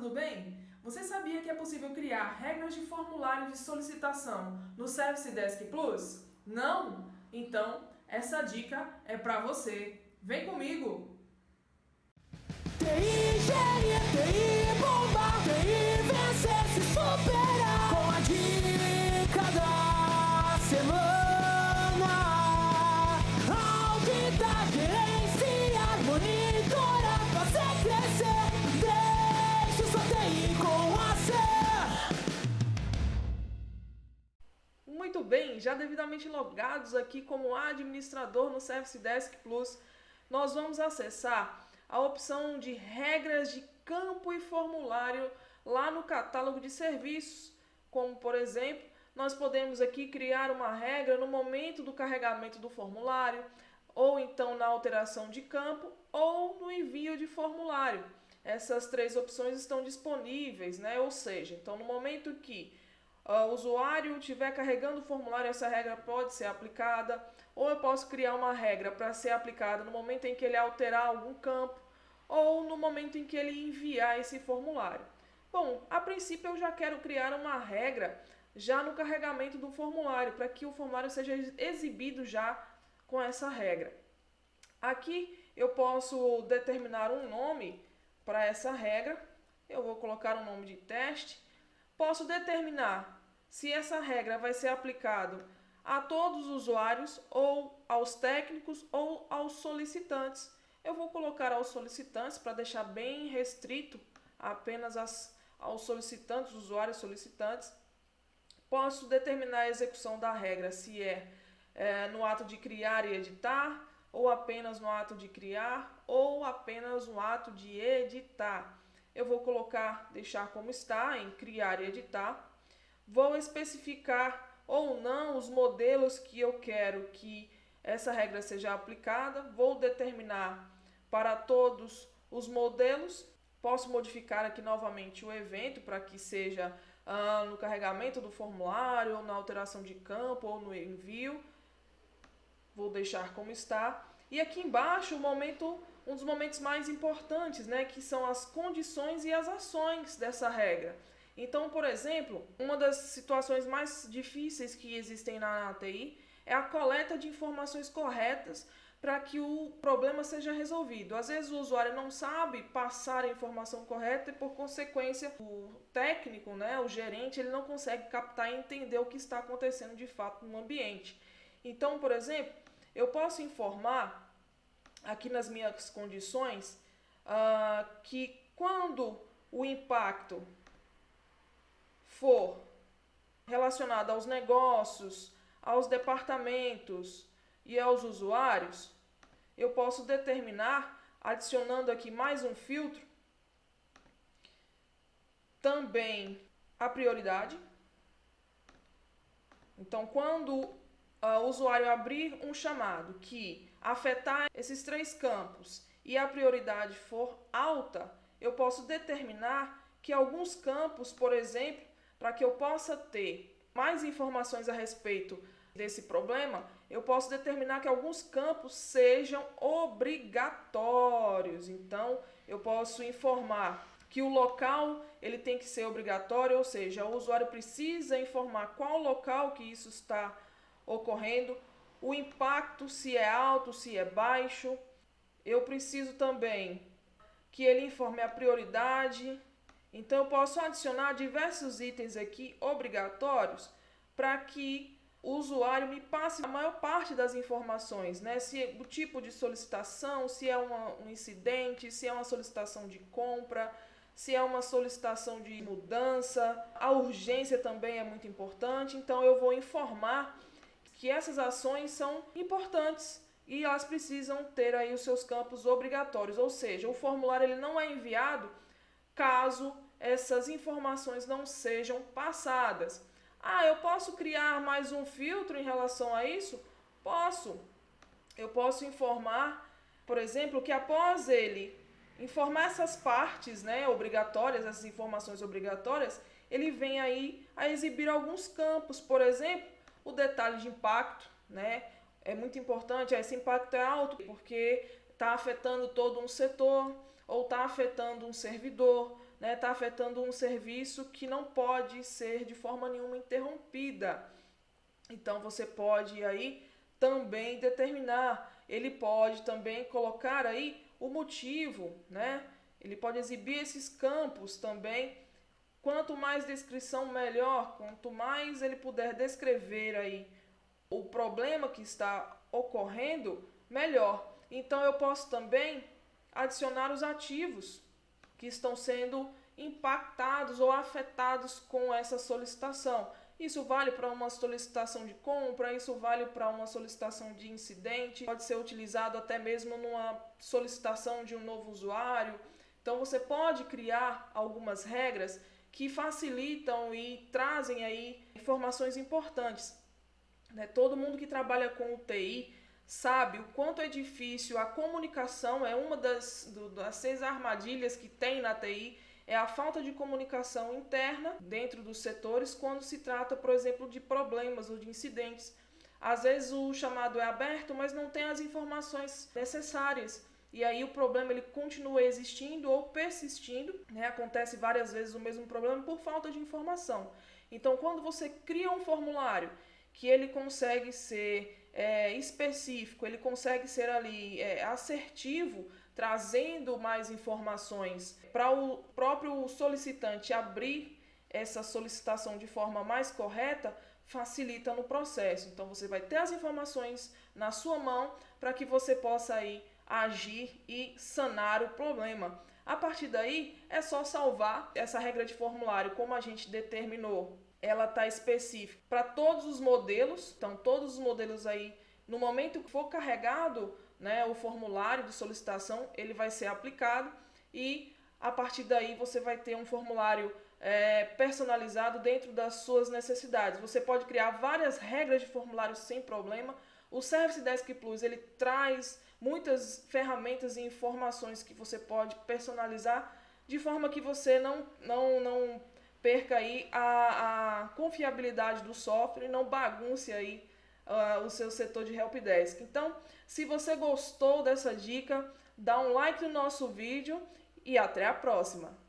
tudo bem? Você sabia que é possível criar regras de formulário de solicitação no Service Desk Plus? Não? Então, essa dica é para você. Vem comigo! TI, engenharia, TI, bombar, TI, vencer, se superar. Com a dica da semana. Auditar, gerenciar, monitorar, fazer crescer. Deixa sua TI com a C. Muito bem, já devidamente logados aqui como administrador no Service Desk Plus, nós vamos acessar a opção de regras de campo e formulário lá no catálogo de serviços, como por exemplo, nós podemos aqui criar uma regra no momento do carregamento do formulário, ou então na alteração de campo, ou no envio de formulário. Essas três opções estão disponíveis, né? Ou seja, então no momento que o usuário estiver carregando o formulário, essa regra pode ser aplicada, ou eu posso criar uma regra para ser aplicada no momento em que ele alterar algum campo, ou no momento em que ele enviar esse formulário. Bom, a princípio eu já quero criar uma regra já no carregamento do formulário, para que o formulário seja exibido já com essa regra. Aqui eu posso determinar um nome para essa regra, eu vou colocar um nome de teste. Posso determinar se essa regra vai ser aplicada a todos os usuários, ou aos técnicos, ou aos solicitantes. Eu vou colocar aos solicitantes para deixar bem restrito apenas aos solicitantes, usuários solicitantes. Posso determinar a execução da regra, se no ato de criar e editar, ou apenas no ato de criar, ou apenas no ato de editar. Eu vou deixar como está, em criar e editar. Vou especificar ou não os modelos que eu quero que essa regra seja aplicada. Vou determinar para todos os modelos. Posso modificar aqui novamente o evento para que seja no carregamento do formulário, ou na alteração de campo, ou no envio. Vou deixar como está. E aqui embaixo um dos momentos mais importantes, né, que são as condições e as ações dessa regra. Então, por exemplo, uma das situações mais difíceis que existem na TI é a coleta de informações corretas para que o problema seja resolvido. Às vezes o usuário não sabe passar a informação correta e, por consequência, o técnico, né, o gerente, ele não consegue captar e entender o que está acontecendo de fato no ambiente. Então, por exemplo, eu posso informar aqui nas minhas condições que quando o impacto for relacionado aos negócios, aos departamentos e aos usuários, eu posso determinar, adicionando aqui mais um filtro, também a prioridade. Então, quando o usuário abrir um chamado que afetar esses três campos e a prioridade for alta, eu posso determinar que alguns campos, por exemplo, para que eu possa ter mais informações a respeito desse problema, eu posso determinar que alguns campos sejam obrigatórios. Então, eu posso informar que o local ele tem que ser obrigatório, ou seja, o usuário precisa informar qual local que isso está ocorrendo, o impacto, se é alto, se é baixo. Eu preciso também que ele informe a prioridade. Então, eu posso adicionar diversos itens aqui obrigatórios para que o usuário me passe a maior parte das informações, né? Se é o tipo de solicitação, se é um incidente, se é uma solicitação de compra, se é uma solicitação de mudança. A urgência também é muito importante, então eu vou informar que essas ações são importantes e elas precisam ter aí os seus campos obrigatórios, ou seja, o formulário ele não é enviado caso essas informações não sejam passadas. Eu posso criar mais um filtro em relação a isso? Posso. Eu posso informar, por exemplo, que após ele informar essas partes, né, obrigatórias, essas informações obrigatórias, ele vem aí a exibir alguns campos, por exemplo, o detalhe de impacto, né? É muito importante, esse impacto é alto porque está afetando todo um setor ou está afetando um servidor, né, está afetando um serviço que não pode ser de forma nenhuma interrompida. Então você pode aí também determinar, ele pode também colocar aí o motivo, né? Ele pode exibir esses campos também. Quanto mais descrição, melhor. Quanto mais ele puder descrever aí o problema que está ocorrendo, melhor. Então eu posso também adicionar os ativos que estão sendo impactados ou afetados com essa solicitação. Isso vale para uma solicitação de compra, isso vale para uma solicitação de incidente, pode ser utilizado até mesmo numa solicitação de um novo usuário. Então você pode criar algumas regras que facilitam e trazem aí informações importantes. Todo mundo que trabalha com UTI sabe o quanto é difícil a comunicação, é uma das 6 armadilhas que tem na TI, é a falta de comunicação interna dentro dos setores quando se trata, por exemplo, de problemas ou de incidentes. Às vezes o chamado é aberto, mas não tem as informações necessárias. E aí o problema ele continua existindo ou persistindo, né? Acontece várias vezes o mesmo problema por falta de informação. Então, quando você cria um formulário que ele consegue ser específico, ele consegue ser ali assertivo, trazendo mais informações para o próprio solicitante abrir essa solicitação de forma mais correta, facilita no processo. Então você vai ter as informações na sua mão para que você possa aí agir e sanar o problema. A partir daí é só salvar essa regra de formulário como a gente determinou. Ela está específica para todos os modelos, então todos os modelos aí, no momento que for carregado, né, o formulário de solicitação, ele vai ser aplicado e a partir daí você vai ter um formulário personalizado dentro das suas necessidades. Você pode criar várias regras de formulário sem problema. O Service Desk Plus ele traz muitas ferramentas e informações que você pode personalizar de forma que você não perca aí a confiabilidade do software e não bagunce aí o seu setor de helpdesk. Então, se você gostou dessa dica, dá um like no nosso vídeo e até a próxima!